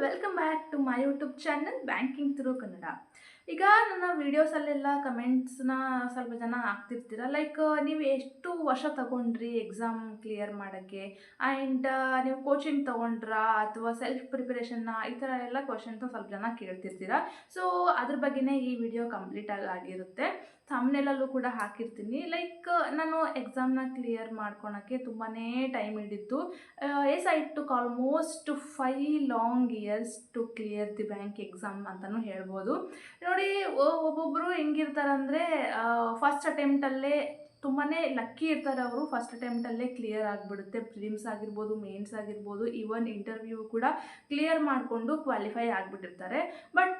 Welcome back to my YouTube channel banking through Kannada. ಈಗ ನನ್ನ ವೀಡಿಯೋಸಲ್ಲೆಲ್ಲ ಕಮೆಂಟ್ಸ್ನ ಸ್ವಲ್ಪ ಜನ ಹಾಕ್ತಿರ್ತೀರ, ಲೈಕ್ ನೀವು ಎಷ್ಟು ವರ್ಷ ತಗೊಂಡ್ರಿ ಎಕ್ಸಾಮ್ ಕ್ಲಿಯರ್ ಮಾಡೋಕ್ಕೆ, ಆ್ಯಂಡ್ ನೀವು ಕೋಚಿಂಗ್ ತೊಗೊಂಡ್ರಾ ಅಥವಾ ಸೆಲ್ಫ್ ಪ್ರಿಪರೇಷನ್ನ, ಈ ಥರ ಎಲ್ಲ ಕ್ವಶನ್ಸು ಸ್ವಲ್ಪ ಜನ ಕೇಳ್ತಿರ್ತೀರ. ಸೊ ಅದ್ರ ಬಗ್ಗೆನೇ ಈ ವಿಡಿಯೋ ಕಂಪ್ಲೀಟಾಗಿ ಆಗಿರುತ್ತೆ. ಥಂಬ್ನೇಲಲ್ಲೂ ಕೂಡ ಹಾಕಿರ್ತೀನಿ. ಲೈಕ್ ನಾನು ಎಕ್ಸಾಮ್ನ ಕ್ಲಿಯರ್ ಮಾಡ್ಕೊಳಕ್ಕೆ ತುಂಬಾ ಟೈಮ್ ಹಿಡಿತು. Yes I took almost 5 long years to clear the bank exam ಅಂತಲೂ ಹೇಳ್ಬೋದು. ನೋಡಿ, ಒಬ್ಬೊಬ್ಬರು ಹೆಂಗಿರ್ತಾರಂದರೆ ಫಸ್ಟ್ ಅಟೆಂಪ್ಟಲ್ಲೇ ತುಂಬಾ ಲಕ್ಕಿ ಇರ್ತಾರೆ. ಅವರು ಫಸ್ಟ್ ಅಟೆಂಪ್ಟಲ್ಲೇ ಕ್ಲಿಯರ್ ಆಗಿಬಿಡುತ್ತೆ. ಪ್ರಿಲಿಮ್ಸ್ ಆಗಿರ್ಬೋದು, ಮೇನ್ಸ್ ಆಗಿರ್ಬೋದು, ಈವನ್ ಇಂಟರ್ವ್ಯೂ ಕೂಡ ಕ್ಲಿಯರ್ ಮಾಡಿಕೊಂಡು ಕ್ವಾಲಿಫೈ ಆಗಿಬಿಟ್ಟಿರ್ತಾರೆ. ಬಟ್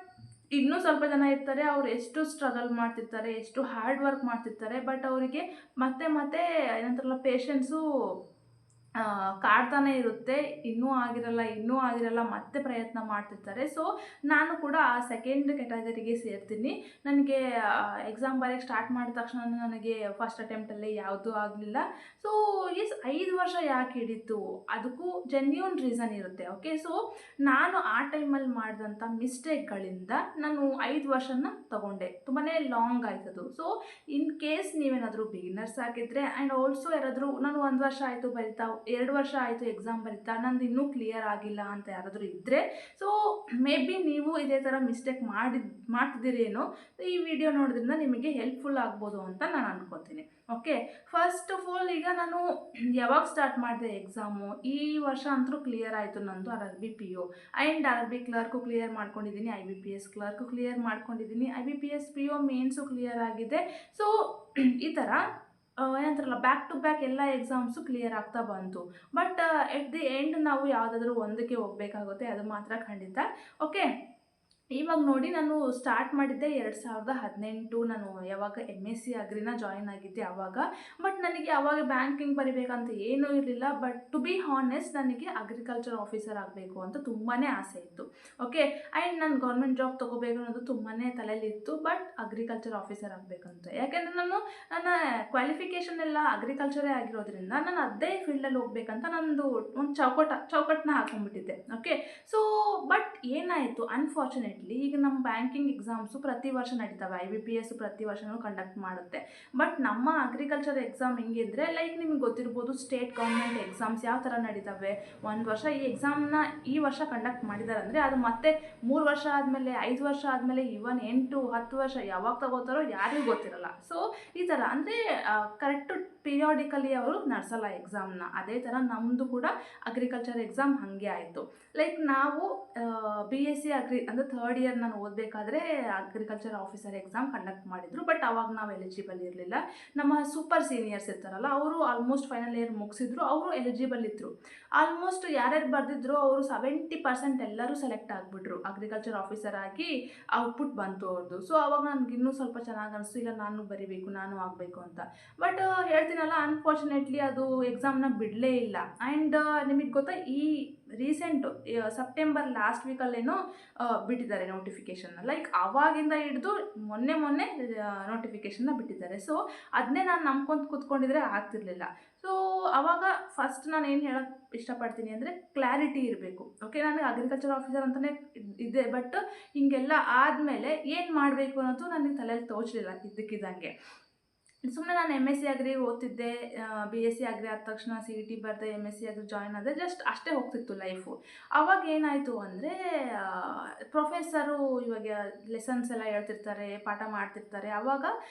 ಇನ್ನೂ ಸ್ವಲ್ಪ ಜನ ಇರ್ತಾರೆ, ಅವ್ರು ಎಷ್ಟು ಸ್ಟ್ರಗಲ್ ಮಾಡ್ತಿರ್ತಾರೆ, ಎಷ್ಟು ಹಾರ್ಡ್ ವರ್ಕ್ ಮಾಡ್ತಿರ್ತಾರೆ, ಬಟ್ ಅವರಿಗೆ ಮತ್ತೆ ಮತ್ತೆ ಏನಂತಾರಲ್ಲ ಪೇಷನ್ಸು ಕಾಡ್ತಾನೆ ಇರುತ್ತೆ. ಇನ್ನೂ ಆಗಿರಲ್ಲ ಮತ್ತೆ ಪ್ರಯತ್ನ ಮಾಡ್ತಿರ್ತಾರೆ. ಸೊ ನಾನು ಕೂಡ ಆ ಸೆಕೆಂಡ್ ಕ್ಯಾಟಗರಿಗೆ ಸೇರ್ತೀನಿ. ನನಗೆ ಎಕ್ಸಾಮ್ ಬರೆಯೋಕ್ಕೆ ಸ್ಟಾರ್ಟ್ ಮಾಡಿದ ತಕ್ಷಣ ನನಗೆ ಫಸ್ಟ್ ಅಟೆಂಪ್ಟಲ್ಲಿ ಯಾವುದೂ ಆಗಲಿಲ್ಲ. ಸೊ 5 ವರ್ಷ ಯಾಕೆ ಹಿಡಿತು, ಅದಕ್ಕೂ ಜೆನ್ಯೂನ್ ರೀಸನ್ ಇರುತ್ತೆ. ಓಕೆ, ಸೊ ನಾನು ಆ ಟೈಮಲ್ಲಿ ಮಾಡಿದಂಥ ಮಿಸ್ಟೇಕ್ಗಳಿಂದ ನಾನು 5 ವರ್ಷನ ತಗೊಂಡೆ. ತುಂಬಾ ಲಾಂಗ್ ಆಯ್ತದು. ಸೊ ಇನ್ ಕೇಸ್ ನೀವೇನಾದರೂ ಬಿಗಿನರ್ಸ್ ಆಗಿದ್ದರೆ, ಆ್ಯಂಡ್ ಆಲ್ಸೋ ಯಾರಾದರೂ ನಾನು 1 ವರ್ಷ ಆಯಿತು ಬರಿತಾ, 2 ವರ್ಷ ಆಯಿತು ಎಕ್ಸಾಮ್ ಬರಿತಾ, ನಂದು ಇನ್ನೂ ಕ್ಲಿಯರ್ ಆಗಿಲ್ಲ ಅಂತ ಯಾರಾದರೂ ಇದ್ದರೆ, ಸೊ ಮೇ ಬಿ ನೀವು ಇದೇ ಥರ ಮಿಸ್ಟೇಕ್ ಮಾಡ್ತಿದ್ದೀರೇನೋ, ಈ ವಿಡಿಯೋ ನೋಡೋದ್ರಿಂದ ನಿಮಗೆ ಹೆಲ್ಪ್ಫುಲ್ ಆಗ್ಬೋದು ಅಂತ ನಾನು ಅನ್ಕೋತೀನಿ. ಓಕೆ, ಫಸ್ಟ್ ಆಫ್ ಆಲ್ ಈಗ ನಾನು ಯಾವಾಗ ಸ್ಟಾರ್ಟ್ ಮಾಡಿದೆ ಎಕ್ಸಾಮು, ಈ ವರ್ಷ ಅಂತೂ ಕ್ಲಿಯರ್ ಆಯಿತು ನಂದು RRB PO and RRB clerk clear ಮಾಡ್ಕೊಂಡಿದ್ದೀನಿ, IBPS ಕ್ಲರ್ಕು ಕ್ಲಿಯರ್ ಮಾಡ್ಕೊಂಡಿದ್ದೀನಿ, IBPS PO ಮೇನ್ಸು ಕ್ಲಿಯರ್ ಆಗಿದೆ. ಸೊ ಈ ಥರ ಏನಂತಾರಲ್ಲ ಬ್ಯಾಕ್ ಟು ಬ್ಯಾಕ್ ಎಲ್ಲ ಎಕ್ಸಾಮ್ಸು ಕ್ಲಿಯರ್ ಆಗ್ತಾ ಬಂತು. ಬಟ್ ಎಟ್ ದಿ ಎಂಡ್ ನಾವು ಯಾವುದಾದ್ರೂ ಒಂದಕ್ಕೆ ಹೋಗಬೇಕಾಗುತ್ತೆ, ಅದು ಮಾತ್ರ ಖಂಡಿತ. ಓಕೆ, ಇವಾಗ ನೋಡಿ, ನಾನು ಸ್ಟಾರ್ಟ್ ಮಾಡಿದ್ದೆ 2018. ನಾನು ಯಾವಾಗ MSc ಅಗ್ರಿನ ಜಾಯಿನ್ ಆಗಿದ್ದೆ ಆವಾಗ. ಬಟ್ ನನಗೆ ಆವಾಗ ಬ್ಯಾಂಕಿಂಗ್ ಬರಿಬೇಕಂತ ಏನೂ ಇರಲಿಲ್ಲ. ಬಟ್ ಟು ಬಿ ಹಾನೆಸ್ಟ್, ನನಗೆ ಅಗ್ರಿಕಲ್ಚರ್ ಆಫೀಸರ್ ಆಗಬೇಕು ಅಂತ ತುಂಬಾ ಆಸೆ ಇತ್ತು. ಓಕೆ, ಆ್ಯಂಡ್ ನಾನು ಗೌರ್ಮೆಂಟ್ ಜಾಬ್ ತೊಗೋಬೇಕು ಅನ್ನೋದು ತುಂಬಾ ತಲೆಯಲ್ಲಿತ್ತು. ಬಟ್ ಅಗ್ರಿಕಲ್ಚರ್ ಆಫೀಸರ್ ಆಗಬೇಕಂತ, ಯಾಕೆಂದರೆ ನನ್ನ ಕ್ವಾಲಿಫಿಕೇಷನ್ ಎಲ್ಲ ಅಗ್ರಿಕಲ್ಚರೇ ಆಗಿರೋದ್ರಿಂದ ನಾನು ಅದೇ ಫೀಲ್ಡಲ್ಲಿ ಹೋಗ್ಬೇಕಂತ ನಂದು ಒಂದು ಚೌಕಟ್ಟನ್ನ ಹಾಕೊಂಡ್ಬಿಟ್ಟಿದ್ದೆ. ಓಕೆ, ಸೊ ಬಟ್ ಏನಾಯಿತು, ಅನ್ಫಾರ್ಚುನೇಟ್ಲಿ ಈಗ ನಮ್ಮ ಬ್ಯಾಂಕಿಂಗ್ ಎಕ್ಸಾಮ್ಸು ಪ್ರತಿ ವರ್ಷ ನಡೀತವೆ. IBPS ಪ್ರತಿ ವರ್ಷವೂ ಕಂಡಕ್ಟ್ ಮಾಡುತ್ತೆ. ಬಟ್ ನಮ್ಮ ಅಗ್ರಿಕಲ್ಚರ್ ಎಕ್ಸಾಮ್ ಹೆಂಗಿದ್ರೆ, ಲೈಕ್ ನಿಮ್ಗೆ ಗೊತ್ತಿರ್ಬೋದು, ಸ್ಟೇಟ್ ಗೌರ್ಮೆಂಟ್ ಎಕ್ಸಾಮ್ಸ್ ಯಾವ ಥರ ನಡೀತವೆ. 1 ವರ್ಷ ಈ ಎಕ್ಸಾಮ್ನ ಈ ವರ್ಷ ಕಂಡಕ್ಟ್ ಮಾಡಿದ್ದಾರೆ ಅಂದರೆ, ಅದು ಮತ್ತೆ 3 ವರ್ಷ ಆದಮೇಲೆ, 5 ವರ್ಷ ಆದಮೇಲೆ, ಈವನ್ 8, 10 ವರ್ಷ ಯಾವಾಗ ತಗೋತಾರೋ ಯಾರಿಗೂ ಗೊತ್ತಿರಲ್ಲ. ಸೊ ಈ ಥರ ಅಂದರೆ ಕರೆಕ್ಟು ಪೀರಿಯಾಡಿಕಲಿ ಅವರು ನಡೆಸಲ್ಲ ಎಕ್ಸಾಮ್ನ. ಅದೇ ಥರ ನಮ್ಮದು ಕೂಡ ಅಗ್ರಿಕಲ್ಚರ್ ಎಕ್ಸಾಮ್ ಹಾಗೆ ಆಯಿತು. ಲೈಕ್ ನಾವು BSc ಅಗ್ರಿ ಅಂದರೆ 3rd ಇಯರ್ ನಾನು ಓದಬೇಕಾದ್ರೆ ಅಗ್ರಿಕಲ್ಚರ್ ಆಫೀಸರ್ ಎಕ್ಸಾಮ್ ಕಂಡಕ್ಟ್ ಮಾಡಿದರು. ಬಟ್ ಅವಾಗ ನಾವು ಎಲಿಜಿಬಲ್ ಇರಲಿಲ್ಲ. ನಮ್ಮ ಸೂಪರ್ ಸೀನಿಯರ್ಸ್ ಇರ್ತಾರಲ್ಲ, ಅವರು ಆಲ್ಮೋಸ್ಟ್ ಫೈನಲ್ ಇಯರ್ ಮುಗಿಸಿದ್ರು, ಅವರು ಎಲಿಜಿಬಲ್ ಇದ್ದರು. ಆಲ್ಮೋಸ್ಟ್ ಯಾರ್ಯಾರು ಬರೆದಿದ್ರು ಅವರು 70% ಎಲ್ಲರೂ ಸೆಲೆಕ್ಟ್ ಆಗಿಬಿಟ್ರು. ಅಗ್ರಿಕಲ್ಚರ್ ಆಫೀಸರ್ ಆಗಿ ಔಟ್ಪುಟ್ ಬಂತು ಅವ್ರದ್ದು. ಸೊ ಅವಾಗ ನನಗೆ ಇನ್ನೂ ಸ್ವಲ್ಪ ಚೆನ್ನಾಗಿ ಅನಿಸ್ತು, ಇಲ್ಲ ನಾನು ಬರಿಬೇಕು, ನಾನು ಆಗಬೇಕು ಅಂತ. ಬಟ್ ಹೇಳ್ತೀನಲ್ಲ, ಅನ್ಫಾರ್ಚುನೇಟ್ಲಿ ಅದು ಎಕ್ಸಾಮ್ನ ಬಿಡಲೇ ಇಲ್ಲ. ಆ್ಯಂಡ್ ನಿಮಗೆ ಗೊತ್ತಾ, ಈ ರೀಸೆಂಟು ಸೆಪ್ಟೆಂಬರ್ ಲಾಸ್ಟ್ ವೀಕಲ್ಲೇನೋ ಬಿಟ್ಟಿದ್ದಾರೆ ನೋಟಿಫಿಕೇಷನ್ನ. ಲೈಕ್ ಆವಾಗಿಂದ ಹಿಡಿದು ಮೊನ್ನೆ ನೋಟಿಫಿಕೇಷನ್ನ ಬಿಟ್ಟಿದ್ದಾರೆ. ಸೊ ಅದನ್ನೇ ನಾನು ನಂಬ್ಕೊಂಡು ಕೂತ್ಕೊಂಡಿದ್ರೆ ಆಗ್ತಿರ್ಲಿಲ್ಲ. ಸೊ ಆವಾಗ ಫಸ್ಟ್ ನಾನು ಏನು ಹೇಳೋಕ್ಕೆ ಇಷ್ಟಪಡ್ತೀನಿ ಅಂದರೆ, ಕ್ಲಾರಿಟಿ ಇರಬೇಕು. ಓಕೆ, ನನಗೆ ಅಗ್ರಿಕಲ್ಚರ್ ಆಫೀಸರ್ ಅಂತಲೇ ಇದೆ. ಬಟ್ ಹೀಗೆಲ್ಲ ಆದಮೇಲೆ ಏನು ಮಾಡಬೇಕು ಅನ್ನೋದು ನನಗೆ ತಲೆಯಲ್ಲಿ ತೋಚಲಿಲ್ಲ ಇದ್ದಕ್ಕಿದ್ದಂಗೆ. ಸುಮ್ಮನೆ ನಾನು MSc ಅಗ್ರಿ ಓದ್ತಿದ್ದೆ. BSc ಅಗ್ರಿ ಆದ ತಕ್ಷಣ CET ಬರೆದೆ, MSc ಅಗ್ರಿ ಜಾಯಿನ್ ಆದೆ, ಜಸ್ಟ್ ಅಷ್ಟೇ ಹೋಗ್ತಿತ್ತು ಲೈಫು. ಆವಾಗ ಏನಾಯಿತು ಅಂದರೆ, ಪ್ರೊಫೆಸರು ಇವಾಗ ಲೆಸನ್ಸ್ ಎಲ್ಲ ಹೇಳ್ತಿರ್ತಾರೆ, ಪಾಠ ಮಾಡ್ತಿರ್ತಾರೆ. ಆವಾಗ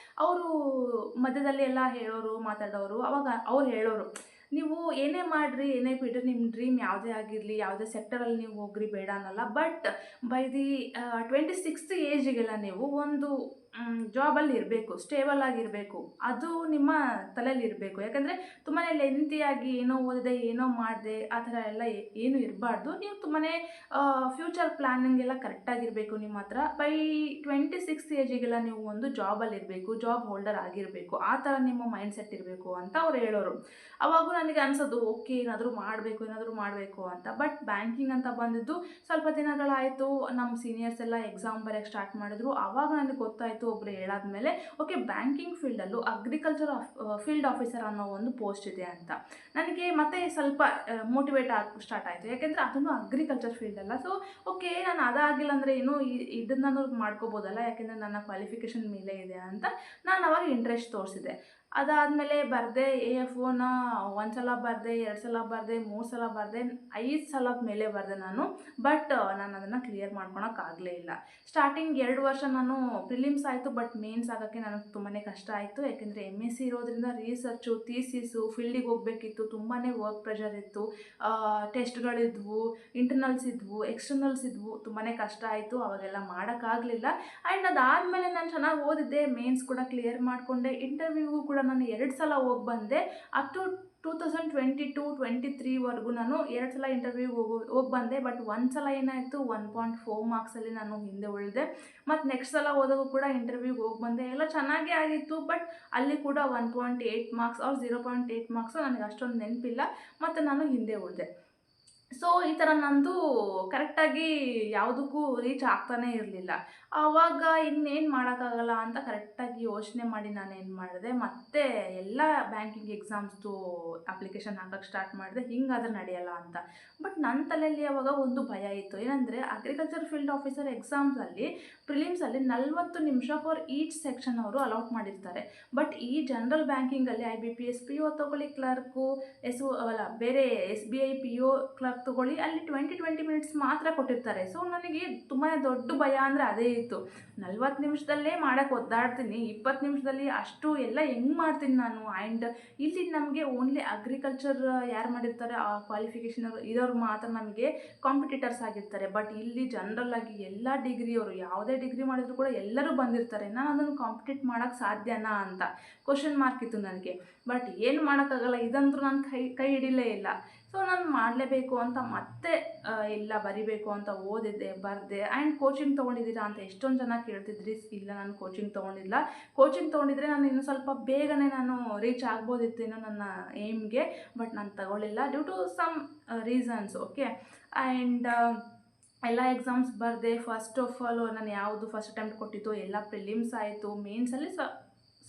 ಅವರು ಮಧ್ಯದಲ್ಲಿ ಎಲ್ಲ ಹೇಳೋರು, ಮಾತಾಡೋರು. ಆವಾಗ ಅವ್ರು ಹೇಳೋರು, ನೀವು ಏನೇ ಮಾಡಿರಿ, ಏನೇ ಬಿಡ್ರಿ, ನಿಮ್ಮ ಡ್ರೀಮ್ ಯಾವುದೇ ಆಗಿರಲಿ, ಯಾವುದೇ ಸೆಕ್ಟರಲ್ಲಿ ನೀವು ಹೋಗ್ರಿ, ಬೇಡ ಅನ್ನಲ್ಲ. ಬಟ್ ಬೈ ದಿ 26th ಏಜಿಗೆಲ್ಲ ನೀವು ಒಂದು ಜಾಬಲ್ಲಿ ಇರಬೇಕು, ಸ್ಟೇಬಲ್ ಆಗಿರಬೇಕು. ಅದು ನಿಮ್ಮ ತಲೆಯಲ್ಲಿ ಇರಬೇಕು. ಯಾಕಂದರೆ ತುಂಬಾ ಲೆಂತಿಯಾಗಿ ಏನೋ ಓದಿದೆ, ಏನೋ ಮಾಡಿದೆ, ಆ ಥರ ಎಲ್ಲ ಏನೂ ಇರಬಾರ್ದು. ನೀವು ತುಂಬಾ ಫ್ಯೂಚರ್ ಪ್ಲ್ಯಾನಿಂಗ್ ಎಲ್ಲ ಕರೆಕ್ಟಾಗಿರಬೇಕು ನಿಮ್ಮ ಹತ್ರ. ಬೈ 26th ಏಜಿಗೆಲ್ಲ ನೀವು ಒಂದು ಜಾಬಲ್ಲಿ ಇರಬೇಕು, ಜಾಬ್ ಹೋಲ್ಡರ್ ಆಗಿರಬೇಕು. ಆ ಥರ ನಿಮ್ಮ ಮೈಂಡ್ ಸೆಟ್ ಇರಬೇಕು ಅಂತ ಅವ್ರು ಹೇಳೋರು. ಅವಾಗೂ ನನಗೆ ಅನಿಸೋದು, ಓಕೆ, ಏನಾದರೂ ಮಾಡಬೇಕು ಅಂತ. ಬಟ್ ಬ್ಯಾಂಕಿಂಗ್ ಅಂತ ಬಂದಿದ್ದು ಸ್ವಲ್ಪ ದಿನಗಳಾಯಿತು. ನಮ್ಮ ಸೀನಿಯರ್ಸ್ ಎಲ್ಲ ಎಕ್ಸಾಮ್ ಬರೆಯೋಕ್ಕೆ ಸ್ಟಾರ್ಟ್ ಮಾಡಿದ್ರು. ಆವಾಗ ನನಗೆ ಗೊತ್ತಾಯಿತು, ಒಬ್ಬರು ಹೇಳಾದ್ಮೇಲೆ ಓಕೆ ಬ್ಯಾಂಕಿಂಗ್ ಫೀಲ್ಡಲ್ಲೂ ಅಗ್ರಿಕಲ್ಚರ್ ಫೀಲ್ಡ್ ಆಫೀಸರ್ ಅನ್ನೋ ಒಂದು ಪೋಸ್ಟ್ ಇದೆ ಅಂತ ನನಗೆ ಮತ್ತೆ ಸ್ವಲ್ಪ ಮೋಟಿವೇಟ್ ಸ್ಟಾರ್ಟ್ ಆಯಿತು. ಯಾಕೆಂದರೆ ಅದನ್ನು ಅಗ್ರಿಕಲ್ಚರ್ ಫೀಲ್ಡ್ ಅಲ್ಲ. ಸೊ ಓಕೆ ನಾನು ಅದಾಗಿಲ್ಲ ಅಂದರೆ ಏನು ಇದನ್ನು ನಾನು ಮಾಡ್ಕೋಬೋದಲ್ಲ, ಯಾಕೆಂದರೆ ನನ್ನ ಕ್ವಾಲಿಫಿಕೇಷನ್ ಮೇಲೆ ಇದೆ ಅಂತ ನಾನು ಅವಾಗ ಇಂಟ್ರೆಸ್ಟ್ ತೋರಿಸಿದೆ. ಅದಾದಮೇಲೆ ಬರೆದೆ AFOನ 1 ಸಲ ಬರೆದೆ, 2 ಸಲ ಬರೆದೆ, 3 ಸಲ ಬರೆದೆ, 5 ಸಲದ ಮೇಲೆ ಬರೆದೆ ನಾನು. ಬಟ್ ನಾನು ಅದನ್ನು ಕ್ಲಿಯರ್ ಮಾಡ್ಕೊಳಕ್ಕಾಗಲೇ ಇಲ್ಲ. ಸ್ಟಾರ್ಟಿಂಗ್ 2 ವರ್ಷ ನಾನು ಪ್ರಿಲಿಮ್ಸ್ ಆಯಿತು, ಬಟ್ ಮೇನ್ಸ್ ಆಗೋಕ್ಕೆ ನನಗೆ ತುಂಬಾ ಕಷ್ಟ ಆಯಿತು. ಯಾಕೆಂದರೆ MSc ಇರೋದ್ರಿಂದ ರೀಸರ್ಚು, ಥೀಸಿಸು, ಫೀಲ್ಡಿಗೆ ಹೋಗಬೇಕಿತ್ತು, ತುಂಬಾ ವರ್ಕ್ ಪ್ರೆಷರ್ ಇತ್ತು, ಟೆಸ್ಟ್ಗಳಿದ್ವು, ಇಂಟರ್ನಲ್ಸ್ ಇದ್ವು, ಎಕ್ಸ್ಟರ್ನಲ್ಸ್ ಇದ್ವು, ತುಂಬಾ ಕಷ್ಟ ಆಯಿತು. ಅವಾಗೆಲ್ಲ ಮಾಡೋಕ್ಕಾಗಲಿಲ್ಲ. ಆ್ಯಂಡ್ ಅದಾದಮೇಲೆ ನಾನು ಚೆನ್ನಾಗಿ ಓದಿದ್ದೆ, ಮೇನ್ಸ್ ಕೂಡ ಕ್ಲಿಯರ್ ಮಾಡಿಕೊಂಡೆ. ಇಂಟರ್ವ್ಯೂಗೂ ಕೂಡ ನಾನು 2 ಸಲ ಹೋಗಿ ಬಂದೆ. ಅಪ್ ಟು 2022-23ವರೆಗೂ ನಾನು 2 ಸಲ ಇಂಟರ್ವ್ಯೂಗೆ ಹೋಗಿ ಬಂದೆ. ಬಟ್ 1 ಸಲ ಏನಾಯಿತು, 1.4 ಮಾರ್ಕ್ಸಲ್ಲಿ ನಾನು ಹಿಂದೆ ಉಳಿದೆ. ಮತ್ತು ನೆಕ್ಸ್ಟ್ ಸಲ ಹೋದಾಗೂ ಕೂಡ ಇಂಟರ್ವ್ಯೂಗೆ ಹೋಗಿ ಬಂದೆ, ಎಲ್ಲ ಚೆನ್ನಾಗೇ ಆಗಿತ್ತು. ಬಟ್ ಅಲ್ಲಿ ಕೂಡ 1.8 ಮಾರ್ಕ್ಸ್ ಆರ್ 0.8 ಮಾರ್ಕ್ಸು ನನಗೆ ಅಷ್ಟೊಂದು ನೆನಪಿಲ್ಲ, ಮತ್ತು ನಾನು ಹಿಂದೆ ಉಳಿದೆ. ಸೊ ಈ ಥರ ನಂದು ಕರೆಕ್ಟಾಗಿ ಯಾವುದಕ್ಕೂ ರೀಚ್ ಆಗ್ತಾನೇ ಇರಲಿಲ್ಲ. ಆವಾಗ ಇನ್ನೇನು ಮಾಡೋಕ್ಕಾಗಲ್ಲ ಅಂತ ಕರೆಕ್ಟಾಗಿ ಯೋಚನೆ ಮಾಡಿ ನಾನೇನು ಮಾಡಿದೆ, ಮತ್ತೆ ಎಲ್ಲ ಬ್ಯಾಂಕಿಂಗ್ ಎಕ್ಸಾಮ್ಸ್ದು ಅಪ್ಲಿಕೇಶನ್ ಹಾಕೋಕ್ಕೆ ಸ್ಟಾರ್ಟ್ ಮಾಡಿದೆ, ಹಿಂಗಾದ್ರೆ ನಡೆಯಲ್ಲ ಅಂತ. ಬಟ್ ನನ್ನ ತಲೆಯಲ್ಲಿ ಅವಾಗ ಒಂದು ಭಯ ಇತ್ತು, ಏನಂದರೆ ಅಗ್ರಿಕಲ್ಚರ್ ಫೀಲ್ಡ್ ಆಫೀಸರ್ ಎಕ್ಸಾಮ್ಸಲ್ಲಿ ಪ್ರಿಲಿಮ್ಸಲ್ಲಿ 40 ನಿಮಿಷ ಫಾರ್ ಈಚ್ ಸೆಕ್ಷನ್ ಅವರು ಅಲಾಟ್ ಮಾಡಿರ್ತಾರೆ. ಬಟ್ ಈ ಜನರಲ್ ಬ್ಯಾಂಕಿಂಗಲ್ಲಿ IBPS PO ತೊಗೊಳ್ಳಿ, ಕ್ಲರ್ಕು ಬೇರೆ SBI PO ಕ್ಲರ್ಕ್ ತೊಗೊಳ್ಳಿ, ಅಲ್ಲಿ 20 ಮಿನಿಟ್ಸ್ ಮಾತ್ರ ಕೊಟ್ಟಿರ್ತಾರೆ. ಸೊ ನನಗೆ ತುಂಬಾ ದೊಡ್ಡ ಭಯ ಅಂದರೆ ಅದೇ ಇತ್ತು. 40 ನಿಮಿಷದಲ್ಲೇ ಮಾಡೋಕ್ಕೆ ಒದ್ದಾಡ್ತೀನಿ, 20 ನಿಮಿಷದಲ್ಲಿ ಅಷ್ಟು ಎಲ್ಲ ಹೆಂಗೆ ಮಾಡ್ತೀನಿ ನಾನು. ಆ್ಯಂಡ್ ಇಲ್ಲಿ ನಮಗೆ ಓನ್ಲಿ ಅಗ್ರಿಕಲ್ಚರ್ ಯಾರು ಮಾಡಿರ್ತಾರೆ ಆ ಕ್ವಾಲಿಫಿಕೇಷನ್ ಇರೋರು ಮಾತ್ರ ನಮಗೆ ಕಾಂಪಿಟೇಟರ್ಸ್ ಆಗಿರ್ತಾರೆ. ಬಟ್ ಇಲ್ಲಿ ಜನರಲ್ಲಾಗಿ ಎಲ್ಲ ಡಿಗ್ರಿಯವರು ಯಾವುದೇ ಡಿಗ್ರಿ ಮಾಡಿದ್ರು ಕೂಡ ಎಲ್ಲರೂ ಬಂದಿರ್ತಾರೆ. ನಾನು ಅದನ್ನು ಕಾಂಪಿಟೇಟ್ ಮಾಡೋಕ್ಕೆ ಸಾಧ್ಯನಾ ಅಂತ ಕ್ವಶನ್ ಮಾರ್ಕ್ ಇತ್ತು ನನಗೆ. ಬಟ್ ಏನು ಮಾಡೋಕ್ಕಾಗಲ್ಲ, ಇದಂತೂ ನಾನು ಕೈ ಹಿಡಿಲೇ ಇಲ್ಲ. ಸೊ ನಾನು ಮಾಡಲೇಬೇಕು ಅಂತ ಮತ್ತೆ ಇಲ್ಲ ಬರಿಬೇಕು ಅಂತ ಓದಿದ್ದೆ, ಬರೆದೆ. ಆ್ಯಂಡ್ ಕೋಚಿಂಗ್ ತೊಗೊಂಡಿದ್ದೀರಾ ಅಂತ ಎಷ್ಟೊಂದು ಜನ ಕೇಳ್ತಿದ್ರಿ. ಇಲ್ಲ, ನಾನು ಕೋಚಿಂಗ್ ತೊಗೊಂಡಿಲ್ಲ. ಕೋಚಿಂಗ್ ತೊಗೊಂಡಿದ್ರೆ ನಾನು ಇನ್ನೂ ಸ್ವಲ್ಪ ಬೇಗನೆ ನಾನು ರೀಚ್ ಆಗ್ಬೋದಿತ್ತೇನೋ ನನ್ನ ಏಮ್ಗೆ. ಬಟ್ ನಾನು ತಗೊಳ್ಳಿಲ್ಲ due to some reasons. Okay, and ಎಲ್ಲ ಎಕ್ಸಾಮ್ಸ್ ಬರೆದೆ. ಫಸ್ಟ್ ಆಫ್ ಆಲ್ ನಾನು ಯಾವುದು ಫಸ್ಟ್ ಅಟೆಂಪ್ಟ್ ಕೊಟ್ಟಿದ್ದು ಎಲ್ಲ ಪ್ರಿಲಿಮ್ಸ್ ಆಯಿತು. ಮೇನ್ಸಲ್ಲಿ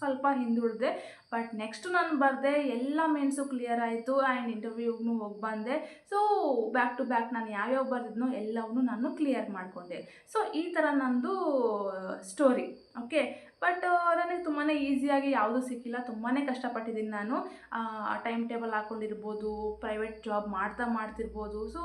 ಸ್ವಲ್ಪ ಹಿಂದುಳಿದೆ. ಬಟ್ ನೆಕ್ಸ್ಟ್ ನಾನು ಬರೆದೆ, ಎಲ್ಲ ಮೇನ್ಸು ಕ್ಲಿಯರ್ ಆಯಿತು. ಆ್ಯಂಡ್ ಇಂಟರ್ವ್ಯೂಗೂ ಹೋಗಿ ಬಂದೆ. ಸೊ ಬ್ಯಾಕ್ ಟು ಬ್ಯಾಕ್ ನಾನು ಯಾವ್ಯಾವ ಬರೆದಿದ್ನೋ ಎಲ್ಲವನ್ನೂ ನಾನು ಕ್ಲಿಯರ್ ಮಾಡಿಕೊಂಡೆ. ಸೊ ಈ ಥರ ನಂದು ಸ್ಟೋರಿ. ಓಕೆ, ಬಟ್ ನನಗೆ ತುಂಬಾ ಈಸಿಯಾಗಿ ಯಾವುದೂ ಸಿಕ್ಕಿಲ್ಲ, ತುಂಬಾ ಕಷ್ಟಪಟ್ಟಿದ್ದೀನಿ ನಾನು. ಟೈಮ್ ಟೇಬಲ್ ಹಾಕ್ಕೊಂಡಿರ್ಬೋದು, ಪ್ರೈವೇಟ್ ಜಾಬ್ ಮಾಡ್ತಿರ್ಬೋದು. ಸೊ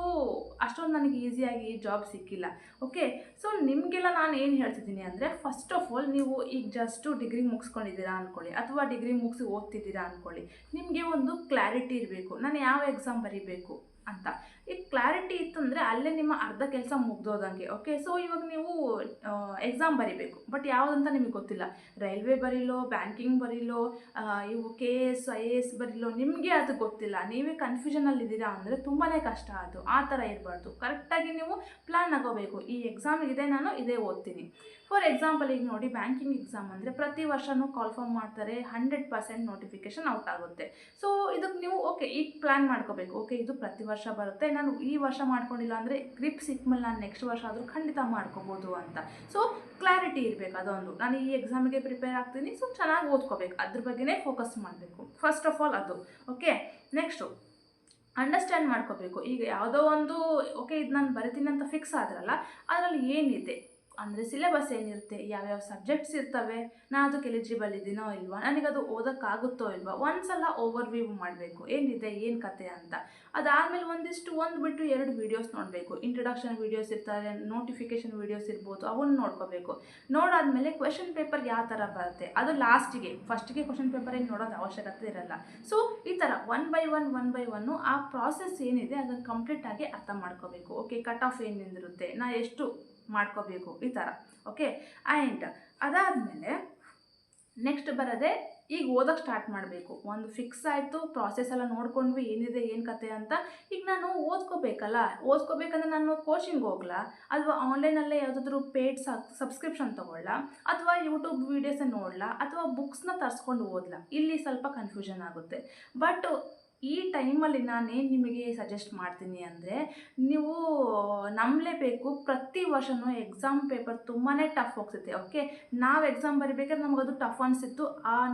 ಅಷ್ಟೊಂದು ನನಗೆ ಈಸಿಯಾಗಿ ಜಾಬ್ ಸಿಕ್ಕಿಲ್ಲ. ಓಕೆ, ಸೊ ನಿಮಗೆಲ್ಲ ನಾನು ಏನು ಹೇಳ್ತಿದ್ದೀನಿ ಅಂದರೆ, ಫಸ್ಟ್ ಆಫ್ ಆಲ್ ನೀವು ಈಗ ಜಸ್ಟು ಡಿಗ್ರಿ ಮುಗಿಸ್ಕೊಂಡಿದ್ದೀರಾ ಅಂದ್ಕೊಳ್ಳಿ, ಅಥವಾ ಡಿಗ್ರಿ ಮುಗಿಸಿ ಓದ್ತಿದ್ದೀರಾ ಅಂದ್ಕೊಳ್ಳಿ. ನಿಮಗೆ ಒಂದು ಕ್ಲಾರಿಟಿ ಇರಬೇಕು, ನಾನು ಯಾವ ಎಕ್ಸಾಮ್ ಬರೀಬೇಕು ಅಂತ. ಈಗ ಕ್ಲಾರಿಟಿ ಇತ್ತಂದರೆ ಅಲ್ಲೇ ನಿಮ್ಮ ಅರ್ಧ ಕೆಲಸ ಮುಗ್ದೋದಂಗೆ. ಓಕೆ, ಸೊ ಇವಾಗ ನೀವು ಎಕ್ಸಾಮ್ ಬರೀಬೇಕು, ಬಟ್ ಯಾವುದಂತ ನಿಮಗೆ ಗೊತ್ತಿಲ್ಲ. ರೈಲ್ವೆ ಬರೀಲೋ, ಬ್ಯಾಂಕಿಂಗ್ ಬರೀಲೋ, ಇವು KS IAS ಬರೀಲೋ, ನಿಮಗೆ ಅದು ಗೊತ್ತಿಲ್ಲ. ನೀವೇ ಕನ್ಫ್ಯೂಷನಲ್ಲಿದ್ದೀರಾ ಅಂದರೆ ತುಂಬಾ ಕಷ್ಟ. ಅದು ಆ ಥರ ಇರಬಾರ್ದು. ಕರೆಕ್ಟಾಗಿ ನೀವು ಪ್ಲ್ಯಾನ್ ಆಗೋಬೇಕು. ಈ ಎಕ್ಸಾಮ್ ಇದೆ, ನಾನು ಇದೇ ಓದ್ತೀನಿ. ಫಾರ್ ಎಕ್ಸಾಂಪಲ್ ಈಗ ನೋಡಿ, ಬ್ಯಾಂಕಿಂಗ್ ಎಕ್ಸಾಮ್ ಅಂದರೆ ಪ್ರತಿ ವರ್ಷವೂ ಕಾಲ್ಫಾರ್ಮ್ ಮಾಡ್ತಾರೆ, 100% ನೋಟಿಫಿಕೇಷನ್ ಔಟ್ ಆಗುತ್ತೆ. ಸೊ ಇದಕ್ಕೆ ನೀವು ಓಕೆ ಈಗ ಪ್ಲ್ಯಾನ್ ಮಾಡ್ಕೋಬೇಕು. ಓಕೆ, ಇದು ಪ್ರತಿ ವರ್ಷ ಬರುತ್ತೆ, ನಾನು ಈ ವರ್ಷ ಮಾಡ್ಕೊಂಡಿಲ್ಲ ಅಂದರೆ ಗ್ರಿಪ್ ಸಿಕ್ಮೇಲೆ ನಾನು ನೆಕ್ಸ್ಟ್ ವರ್ಷ ಆದರೂ ಖಂಡಿತ ಮಾಡ್ಕೋಬೋದು ಅಂತ. ಸೊ ಕ್ಲಾರಿಟಿ ಇರಬೇಕು. ಅದೊಂದು, ನಾನು ಈ ಎಕ್ಸಾಮಿಗೆ ಪ್ರಿಪೇರ್ ಆಗ್ತೀನಿ, ಸೊ ಚೆನ್ನಾಗಿ ಓದ್ಕೋಬೇಕು, ಅದ್ರ ಬಗ್ಗೆನೇ ಫೋಕಸ್ ಮಾಡಬೇಕು. ಫಸ್ಟ್ ಆಫ್ ಆಲ್ ಅದು. ಓಕೆ, ನೆಕ್ಸ್ಟು ಅಂಡರ್ಸ್ಟ್ಯಾಂಡ್ ಮಾಡ್ಕೋಬೇಕು. ಈಗ ಯಾವುದೋ ಒಂದು ಓಕೆ ಇದು ನಾನು ಬರಿತೀನಿ ಅಂತ ಫಿಕ್ಸ್ ಆದ್ರಲ್ಲ, ಅದರಲ್ಲಿ ಏನಿದೆ ಅಂದರೆ ಸಿಲೆಬಸ್ ಏನಿರುತ್ತೆ, ಯಾವ್ಯಾವ ಸಬ್ಜೆಕ್ಟ್ಸ್ ಇರ್ತವೆ, ನಾನು ಅದಕ್ಕೆ ಎಲಿಜಿಬಲ್ ಇದ್ದೀನೋ ಇಲ್ವಾ, ನನಗದು ಓದೋಕ್ಕಾಗುತ್ತೋ ಇಲ್ವಾ, ಒಂದು ಸಲ ಓವರ್ವ್ಯೂ ಮಾಡಬೇಕು, ಏನಿದೆ ಏನು ಕತೆ ಅಂತ. ಅದಾದಮೇಲೆ ಒಂದು ಬಿಟ್ಟು 2 ವೀಡಿಯೋಸ್ ನೋಡಬೇಕು. ಇಂಟ್ರೊಡಕ್ಷನ್ ವೀಡಿಯೋಸ್ ಇರ್ತಾರೆ, ನೋಟಿಫಿಕೇಷನ್ ವೀಡಿಯೋಸ್ ಇರ್ಬೋದು, ಅವನ್ನ ನೋಡ್ಕೋಬೇಕು. ನೋಡಾದ್ಮೇಲೆ ಕ್ವೆಶನ್ ಪೇಪರ್ ಯಾವ ಥರ ಬರುತ್ತೆ ಅದು ಲಾಸ್ಟಿಗೆ. ಫಸ್ಟಿಗೆ ಕ್ವೆಶನ್ ಪೇಪರ್ ಏನು ನೋಡೋದು ಅವಶ್ಯಕತೆ ಇರಲ್ಲ. ಸೊ ಈ ಥರ ಒನ್ ಬೈ ಒನ್ ಆ ಪ್ರಾಸೆಸ್ ಏನಿದೆ ಅದನ್ನು ಕಂಪ್ಲೀಟಾಗಿ ಅರ್ಥ ಮಾಡ್ಕೋಬೇಕು. ಓಕೆ, ಕಟ್ ಆಫ್ ಏನು ನಿಂದಿರುತ್ತೆ, ನಾ ಎಷ್ಟು ಮಾಡ್ಕೋಬೇಕು, ಈ ಥರ. ಓಕೆ, ಆ್ಯಂಡ್ ಅದಾದಮೇಲೆ ನೆಕ್ಸ್ಟ್ ಬರೋದೆ ಈಗ ಓದೋಕ್ಕೆ ಸ್ಟಾರ್ಟ್ ಮಾಡಬೇಕು. ಒಂದು ಫಿಕ್ಸ್ ಆಯಿತು, ಪ್ರಾಸೆಸ್ ಎಲ್ಲ ನೋಡ್ಕೊಂಡ್ವಿ ಏನಿದೆ ಏನು ಕತೆ ಅಂತ. ಈಗ ನಾನು ಓದ್ಕೋಬೇಕಂದ್ರೆ ನಾನು ಕೋಚಿಂಗ್ ಹೋಗ್ಲಾ, ಅಥವಾ ಆನ್ಲೈನಲ್ಲೇ ಯಾವುದಾದ್ರೂ ಪೇಯ್ಡ್ ಸಬ್ಸ್ಕ್ರಿಪ್ಷನ್ ತೊಗೊಳ್ಳ, ಅಥವಾ ಯೂಟ್ಯೂಬ್ ವೀಡಿಯೋಸೇ ನೋಡಲಾ, ಅಥವಾ ಬುಕ್ಸ್ನ ತರಿಸ್ಕೊಂಡು ಓದಲಾ, ಇಲ್ಲಿ ಸ್ವಲ್ಪ ಕನ್ಫ್ಯೂಷನ್ ಆಗುತ್ತೆ. ಬಟ್ ಈ ಟೈಮಲ್ಲಿ ನಾನೇನು ನಿಮಗೆ ಸಜೆಸ್ಟ್ ಮಾಡ್ತೀನಿ ಅಂದರೆ, ನೀವು ನಂಬಲೇಬೇಕು, ಪ್ರತಿ ವರ್ಷವೂ ಎಕ್ಸಾಮ್ ಪೇಪರ್ ತುಂಬಾ ಟಫ್ ಹೋಗ್ತೈತೆ. ಓಕೆ, ನಾವು ಎಕ್ಸಾಮ್ ಬರಿಬೇಕಾದ್ರೆ ನಮಗದು ಟಫ್ ಅನಿಸಿತ್ತು.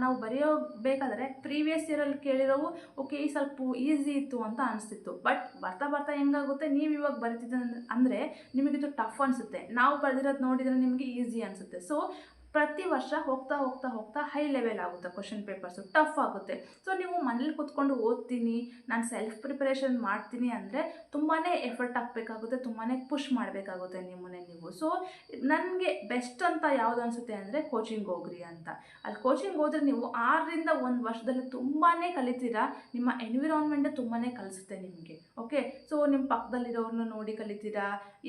ನಾವು ಬರೆಯೋಬೇಕಾದ್ರೆ ಪ್ರೀವಿಯಸ್ ಇಯರಲ್ಲಿ ಕೇಳಿರೋವು ಓಕೆ ಈ ಸ್ವಲ್ಪ ಈಸಿ ಇತ್ತು ಅಂತ ಅನಿಸ್ತಿತ್ತು. ಬಟ್ ಬರ್ತಾ ಬರ್ತಾ ಹೆಂಗಾಗುತ್ತೆ, ನೀವು ಇವಾಗ ಬರಿತಿದ್ದ ಅಂದರೆ ನಿಮಗಿದು ಟಫ್ ಅನಿಸುತ್ತೆ, ನಾವು ಬರೆದಿರೋದು ನೋಡಿದರೆ ನಿಮಗೆ ಈಸಿ ಅನಿಸುತ್ತೆ. ಸೊ ಪ್ರತಿ ವರ್ಷ ಹೋಗ್ತಾ ಹೋಗ್ತಾ ಹೋಗ್ತಾ ಹೈ ಲೆವೆಲ್ ಆಗುತ್ತೆ, ಕ್ವಶನ್ ಪೇಪರ್ಸು ಟಫ್ ಆಗುತ್ತೆ. ಸೊ ನೀವು ಮನೇಲಿ ಕೂತ್ಕೊಂಡು ಓದ್ತೀನಿ, ನಾನು ಸೆಲ್ಫ್ ಪ್ರಿಪರೇಷನ್ ಮಾಡ್ತೀನಿ ಅಂದರೆ ತುಂಬಾ ಎಫರ್ಟ್ ಹಾಕಬೇಕಾಗುತ್ತೆ, ತುಂಬಾ ಪುಷ್ ಮಾಡಬೇಕಾಗುತ್ತೆ ನಿಮ್ಮನ್ನೇ ನೀವು. ಸೊ ನನಗೆ ಬೆಸ್ಟ್ ಅಂತ ಯಾವುದು ಅನಿಸುತ್ತೆ ಅಂದರೆ ಕೋಚಿಂಗ್ ಹೋಗ್ರಿ ಅಂತ. ಅಲ್ಲಿ ಕೋಚಿಂಗ್ ಹೋದರೆ ನೀವು 6ರಿಂದ 1 ವರ್ಷದಲ್ಲಿ ತುಂಬಾ ಕಲಿತೀರಾ, ನಿಮ್ಮ ಎನ್ವಿರಾನ್ಮೆಂಟೇ ತುಂಬಾ ಕಲಿಸುತ್ತೆ ನಿಮಗೆ. ಓಕೆ, ಸೊ ನಿಮ್ಮ ಪಕ್ಕದಲ್ಲಿರೋರನ್ನ ನೋಡಿ ಕಲಿತೀರಾ,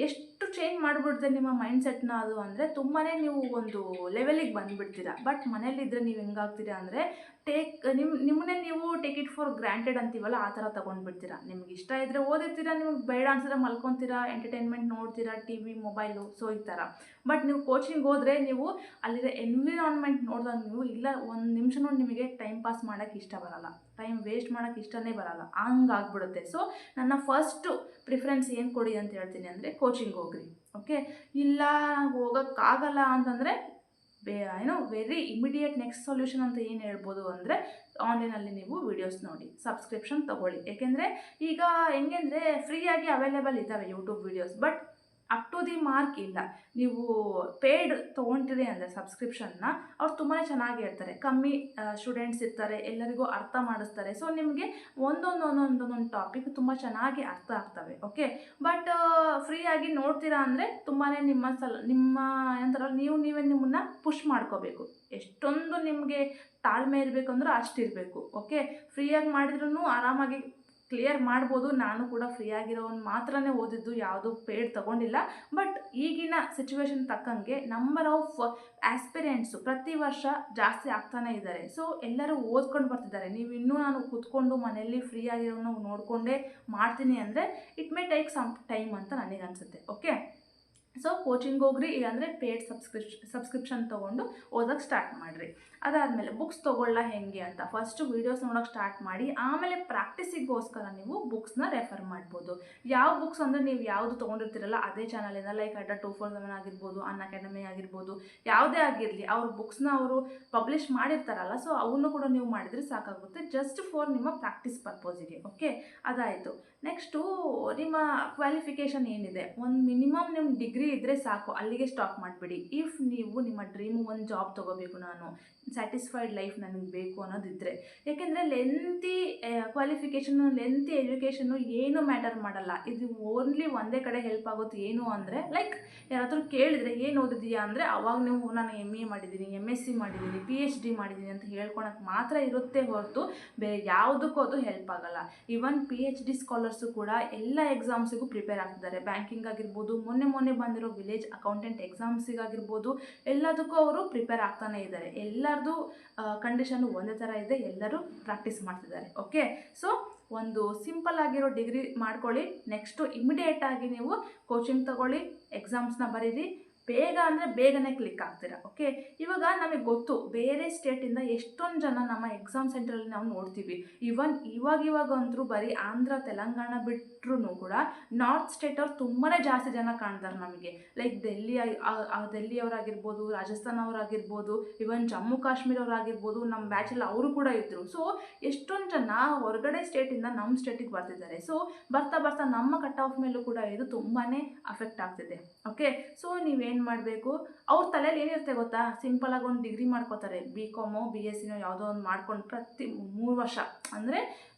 ಎಷ್ಟು ಚೇಂಜ್ ಮಾಡಿಬಿಡುತ್ತೆ ನಿಮ್ಮ ಮೈಂಡ್ಸೆಟ್ನ ಅದು ಅಂದರೆ ತುಂಬಾ ನೀವು ಒಂದು ಲೆವೆಲಿಗೆ ಬಂದುಬಿಡ್ತೀರಾ. ಬಟ್ ಮನೇಲಿದ್ದರೆ ನೀವು ಹೆಂಗಾಗ್ತೀರಾ ಅಂದರೆ ನಿಮ್ಮನ್ನೇ ನೀವು ಟೇಕ್ ಇಟ್ ಫಾರ್ ಗ್ರಾಂಟೆಡ್ ಅಂತೀವಲ್ಲ, ಆ ಥರ ತೊಗೊಂಡ್ಬಿಡ್ತೀರಾ. ನಿಮ್ಗೆ ಇಷ್ಟ ಇದ್ದರೆ ಓದಿರ್ತೀರಾ, ನಿಮ್ಗೆ ಬೇಡ ಅನ್ಸಿದ್ರೆ ಮಲ್ಕೊತೀರಾ, ಎಂಟರ್ಟೈನ್ಮೆಂಟ್ ನೋಡ್ತೀರಾ, TV ಮೊಬೈಲು, ಸೊ ಈ ಥರ. ಬಟ್ ನೀವು ಕೋಚಿಂಗ್ ಹೋದರೆ ನೀವು ಅಲ್ಲಿರೋ ಎನ್ವಿರಾನ್ಮೆಂಟ್ ನೋಡಿದಾಗ ನೀವು ಇಲ್ಲ ಒಂದು ನಿಮಿಷನೂ ನಿಮಗೆ ಟೈಮ್ ಪಾಸ್ ಮಾಡೋಕ್ಕೆ ಇಷ್ಟ ಬರಲ್ಲ, ಟೈಮ್ ವೇಸ್ಟ್ ಮಾಡೋಕ್ಕೆ ಇಷ್ಟನೇ ಬರಲ್ಲ, ಹಂಗಾಗ್ಬಿಡುತ್ತೆ. ಸೊ ನನ್ನ ಫಸ್ಟು ಪ್ರಿಫರೆನ್ಸ್ ಏನು ಕೊಡಿ ಅಂತ ಹೇಳ್ತೀನಿ ಅಂದರೆ ಕೋಚಿಂಗ್ ಹೋಗ್ರಿ. ಓಕೆ, ಇಲ್ಲ ಹೋಗೋಕ್ಕಾಗಲ್ಲ ಅಂತಂದರೆ ವೆರಿ ಇಮಿಡಿಯೇಟ್ ನೆಕ್ಸ್ಟ್ ಸೊಲ್ಯೂಷನ್ ಅಂತ ಏನು ಹೇಳ್ಬೋದು ಅಂದರೆ, ಆನ್ಲೈನಲ್ಲಿ ನೀವು ವೀಡಿಯೋಸ್ ನೋಡಿ, ಸಬ್ಸ್ಕ್ರಿಪ್ಷನ್ ತೊಗೊಳ್ಳಿ. ಏಕೆಂದರೆ ಈಗ ಹೆಂಗೆ ಅಂದರೆ ಫ್ರೀಯಾಗಿ ಅವೈಲೇಬಲ್ ಇದ್ದಾವೆ YouTube videos, but up to the mark ಇಲ್ಲ. ನೀವು ಪೇಯ್ಡ್ ತೊಗೊಳ್ತೀರಿ ಅಂದರೆ ಸಬ್ಸ್ಕ್ರಿಪ್ಷನ್ನ, ಅವ್ರು ತುಂಬಾ ಚೆನ್ನಾಗಿ ಹೇಳ್ತಾರೆ, ಕಮ್ಮಿ ಸ್ಟೂಡೆಂಟ್ಸ್ ಇರ್ತಾರೆ, ಎಲ್ಲರಿಗೂ ಅರ್ಥ ಮಾಡಿಸ್ತಾರೆ. ಸೊ ನಿಮಗೆ ಒಂದೊಂದು ಟಾಪಿಕ್ ತುಂಬ ಚೆನ್ನಾಗಿ ಅರ್ಥ ಆಗ್ತವೆ. ಓಕೆ, ಬಟ್ ಫ್ರೀಯಾಗಿ ನೋಡ್ತೀರಾ ಅಂದರೆ ತುಂಬಾ ನಿಮ್ಮ ಏನಂತಾರಲ್ಲ, ನೀವೇ ನಿಮ್ಮನ್ನು ಪುಷ್ ಮಾಡ್ಕೋಬೇಕು. ಎಷ್ಟೊಂದು ನಿಮಗೆ ತಾಳ್ಮೆ ಇರಬೇಕು ಅಂದ್ರೆ ಅಷ್ಟಿರಬೇಕು. ಓಕೆ, ಫ್ರೀಯಾಗಿ ಮಾಡಿದ್ರೂ ಆರಾಮಾಗಿ ಕ್ಲಿಯರ್ ಮಾಡ್ಬೋದು. ನಾನು ಕೂಡ ಫ್ರೀಯಾಗಿರೋನು ಮಾತ್ರನೇ ಓದಿದ್ದು, ಯಾವುದು ಪೇಯ್ಡ್ ತೊಗೊಂಡಿಲ್ಲ. ಬಟ್ ಈಗಿನ ಸಿಚುವೇಶನ್ ತಕ್ಕಂಗೆ ನಂಬರ್ ಆಫ್ ಆಸ್ಪಿರೆಂಟ್ಸು ಪ್ರತಿ ವರ್ಷ ಜಾಸ್ತಿ ಆಗ್ತಾನೆ ಇದ್ದಾರೆ. ಸೊ ಎಲ್ಲರೂ ಓದ್ಕೊಂಡು ಬರ್ತಿದ್ದಾರೆ. ನೀವು ಇನ್ನೂ ನಾನು ಕೂತ್ಕೊಂಡು ಮನೆಯಲ್ಲಿ ಫ್ರೀಯಾಗಿರೋನು ನೋಡಿಕೊಂಡೇ ಮಾಡ್ತೀನಿ ಅಂದರೆ it may take some time ಅಂತ ನನಗನ್ಸುತ್ತೆ. ಓಕೆ, ಸೊ ಕೋಚಿಂಗ್ ಹೋಗ್ರಿ, ಇಲ್ಲಾಂದರೆ ಪೇಯ್ಡ್ ಸಬ್ಸ್ಕ್ರಿಪ್ಷನ್ ತೊಗೊಂಡು ಓದೋಕ್ಕೆ ಸ್ಟಾರ್ಟ್ ಮಾಡಿರಿ. ಅದಾದಮೇಲೆ ಬುಕ್ಸ್ ತೊಗೊಳ್ಳ ಹೆಂಗೆ ಅಂತ ಫಸ್ಟು ವೀಡಿಯೋಸ್ ನೋಡೋಕ್ಕೆ ಸ್ಟಾರ್ಟ್ ಮಾಡಿ, ಆಮೇಲೆ ಪ್ರಾಕ್ಟೀಸಿಗೋಸ್ಕರ ನೀವು ಬುಕ್ಸ್ನ ರೆಫರ್ ಮಾಡ್ಬೋದು. ಯಾವ ಬುಕ್ಸ್ ಅಂದರೆ ನೀವು ಯಾವುದು ತೊಗೊಂಡಿರ್ತೀರಲ್ಲ ಅದೇ ಚಾನಲಿಂದ, ಲೈಕ್ ಅಡ್ಡ 247 ಆಗಿರ್ಬೋದು, ಅನ್ಅಕಾಡೆಮಿ ಆಗಿರ್ಬೋದು, ಯಾವುದೇ ಆಗಿರಲಿ, ಅವ್ರ ಬುಕ್ಸ್ನ ಅವರು ಪಬ್ಲಿಷ್ ಮಾಡಿರ್ತಾರಲ್ಲ, ಸೊ ಅವನ್ನು ಕೂಡ ನೀವು ಮಾಡಿದರೆ ಸಾಕಾಗುತ್ತೆ, ಜಸ್ಟ್ ಫಾರ್ ನಿಮ್ಮ ಪ್ರಾಕ್ಟೀಸ್ ಪರ್ಪೋಸಿಗೆ. ಓಕೆ, ಅದಾಯಿತು. ನೆಕ್ಸ್ಟು ನಿಮ್ಮ ಕ್ವಾಲಿಫಿಕೇಷನ್ ಏನಿದೆ, ಒಂದು ಮಿನಿಮಮ್ ನಿಮ್ಮ ಡಿಗ್ರಿ ಇದ್ದರೆ ಸಾಕು, ಅಲ್ಲಿಗೆ ಸ್ಟಾಪ್ ಮಾಡಿಬಿಡಿ. ಇಫ್ ನೀವು ನಿಮ್ಮ ಡ್ರೀಮು ಒಂದು ಜಾಬ್ ತೊಗೋಬೇಕು, ನಾನು ಸ್ಯಾಟಿಸ್ಫೈಡ್ ಲೈಫ್ ನನಗೆ ಬೇಕು ಅನ್ನೋದಿದ್ದರೆ. ಏಕೆಂದರೆ ಲೆಂತಿ ಕ್ವಾಲಿಫಿಕೇಷನು, ಲೆಂತಿ ಎಜುಕೇಷನ್ನು ಏನು ಮ್ಯಾಟರ್ ಮಾಡಲ್ಲ. ಇದು ಓನ್ಲಿ ಒಂದೇ ಕಡೆ ಹೆಲ್ಪ್ ಆಗುತ್ತೆ, ಏನು ಅಂದರೆ ಲೈಕ್ ಯಾರಾದರೂ ಕೇಳಿದರೆ ಏನು ಓದಿದೀಯಾ ಅಂದರೆ ಅವಾಗ ನೀವು ನಾನು MA ಮಾಡಿದ್ದೀನಿ, MSc ಮಾಡಿದ್ದೀನಿ, PhD ಮಾಡಿದ್ದೀನಿ ಅಂತ ಹೇಳ್ಕೊಳಕ್ಕೆ ಮಾತ್ರ ಇರುತ್ತೆ ಹೊರತು ಬೇರೆ ಯಾವುದಕ್ಕೂ ಅದು ಹೆಲ್ಪ್ ಆಗಲ್ಲ. ಈವನ್ PhD ಸ್ಕಾಲರ್ಸು ಕೂಡ ಎಲ್ಲ ಎಕ್ಸಾಮ್ಸಿಗೂ ಪ್ರಿಪೇರ್ ಆಗ್ತಿದ್ದಾರೆ. ಬ್ಯಾಂಕಿಂಗ್ ಆಗಿರ್ಬೋದು, ಮೊನ್ನೆ ಬಂದಿರೋ ವಿಲೇಜ್ ಅಕೌಂಟೆಂಟ್ ಎಕ್ಸಾಮ್ಸಿಗಾಗಿರ್ಬೋದು, ಎಲ್ಲದಕ್ಕೂ ಅವರು ಪ್ರಿಪೇರ್ ಆಗ್ತಾನೆ ಇದ್ದಾರೆ. ಎಲ್ಲರದು ಕಂಡೀಷನ್ನು ಒಂದೇ ಥರ ಇದೆ, ಎಲ್ಲರೂ ಪ್ರಾಕ್ಟೀಸ್ ಮಾಡ್ತಿದ್ದಾರೆ. ಓಕೆ, ಸೊ ಒಂದು ಸಿಂಪಲ್ ಆಗಿರೋ ಡಿಗ್ರಿ ಮಾಡ್ಕೊಳ್ಳಿ. ನೆಕ್ಸ್ಟು ಇಮಿಡಿಯೇಟಾಗಿ ನೀವು ಕೋಚಿಂಗ್ ತಗೊಳ್ಳಿ, ಎಕ್ಸಾಮ್ಸ್ನ ಬರೀರಿ, ಬೇಗ ಅಂದರೆ ಬೇಗನೆ ಕ್ಲಿಕ್ ಆಗ್ತೀರಾ. ಓಕೆ, ಇವಾಗ ನಮಗೆ ಗೊತ್ತು ಬೇರೆ ಸ್ಟೇಟಿಂದ ಎಷ್ಟೊಂದು ಜನ ನಮ್ಮ ಎಕ್ಸಾಮ್ ಸೆಂಟ್ರಲ್ಲಿ ನಾವು ನೋಡ್ತೀವಿ. ಇವನ್ ಇವಾಗ ಅಂತೂ ಬರೀ ಆಂಧ್ರ ತೆಲಂಗಾಣ ಬಿಟ್ಟರು ಕೂಡ ನಾರ್ತ್ ಸ್ಟೇಟವ್ರು ತುಂಬಾ ಜಾಸ್ತಿ ಜನ ಕಾಣ್ತಾರೆ ನಮಗೆ. ಲೈಕ್ ಡೆಲ್ಲಿಯವರಾಗಿರ್ಬೋದು, ರಾಜಸ್ಥಾನ ಅವರಾಗಿರ್ಬೋದು, ಇವನ್ ಜಮ್ಮು ಕಾಶ್ಮೀರವರಾಗಿರ್ಬೋದು, ನಮ್ಮ ಬ್ಯಾಚಲ್ಲಿ ಅವರು ಕೂಡ ಇದ್ದರು. ಸೊ ಎಷ್ಟೊಂದು ಜನ ಹೊರಗಡೆ ಸ್ಟೇಟಿಂದ ನಮ್ಮ ಸ್ಟೇಟಿಗೆ ಬರ್ತಿದ್ದಾರೆ. ಸೊ ಬರ್ತಾ ನಮ್ಮ ಕಟ್ ಆಫ್ ಮೇಲೂ ಕೂಡ ಇದು ತುಂಬಾ ಅಫೆಕ್ಟ್ ಆಗ್ತಿದೆ. ಓಕೆ, ಸೊ ನೀವೇನು ಮಾಡಬೇಕು, ಅವ್ರ ತಲೆಯಲ್ಲಿ ಏನಿರುತ್ತೆ ಗೊತ್ತಾ, ಸಿಂಪಲಾಗಿ ಒಂದು ಡಿಗ್ರಿ ಮಾಡ್ಕೋತಾರೆ, BCom BSc ಯಾವುದೋ ಒಂದು ಮಾಡ್ಕೊಂಡು ಪ್ರತಿ 3 ವರ್ಷ ಅಂದರೆ